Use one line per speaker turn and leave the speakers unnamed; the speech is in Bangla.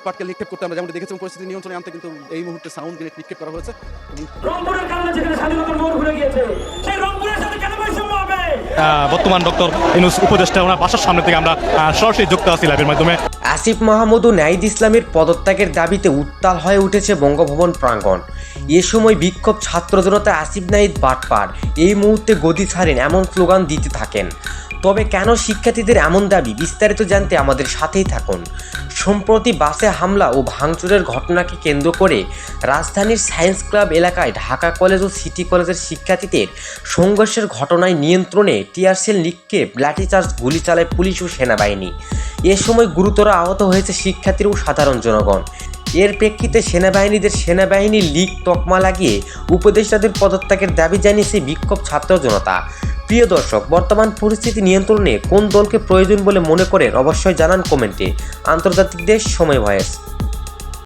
পাটকেল নিক্ষেপ করতে আমরা যেমন দেখেছিলাম পরিস্থিতি নিয়ন্ত্রণে আনতে কিন্তু এই মুহূর্তে সাউন্ড গ্রেনেড নিক্ষেপ করা হয়েছে।
রংপুরের কারণে যেখানে স্বাধীনতার মোড় ঘুরে গিয়েছে সেই রংপুরের সাথে কেন বৈষম্য হবে?
বর্তমান ডক্টর ইউনূস উপদেষ্টা ওনার বাসার সামনে থেকে আমরা সরাসরি যুক্ত আছি লাইভের মাধ্যমে।
আসিফ মাহমুদ ও নাহিদ ইসলামের পদত্যাগের দাবিতে উত্তাল হয়ে উঠেছে বঙ্গভবন প্রাঙ্গণ। এ সময় বিক্ষোভ ছাত্র জনতা আসিফ নাহিদ বাটপার এই মুহূর্তে গদি ছাড়েন এমন স্লোগান দিতে থাকেন। তবে কেন শিক্ষার্থীদের এমন দাবি, বিস্তারিত জানতে আমাদের সাথেই থাকুন। সম্প্রতি বাসে হামলা ও ভাঙচুরের ঘটনাকে কেন্দ্র করে রাজধানীর সায়েন্স ক্লাব এলাকায় ঢাকা কলেজ ও সিটি কলেজের শিক্ষার্থীদের সংঘর্ষের ঘটনায় নিয়ন্ত্রণে টিয়ারশেল নিক্ষেপ, লাঠিচার্জ, গুলি চালায় পুলিশ ও সেনাবাহিনী। এ সময় গুরুতর আহত হয়েছে শিক্ষার্থী ও সাধারণ জনগণ। এর প্রেক্ষিতে সেনাবাহিনী লীগ তকমা লাগিয়ে উপদেষ্টাদের পদত্যাগের দাবি জানিয়েছে বিক্ষোভ ছাত্র জনতা। প্রিয় দর্শক, বর্তমান পরিস্থিতি নিয়ন্ত্রণে কোন দলকে প্রয়োজন বলে মনে করেন অবশ্যই জানান কমেন্টে। আন্তর্জাতিক দেশ, সময় ভয়েস।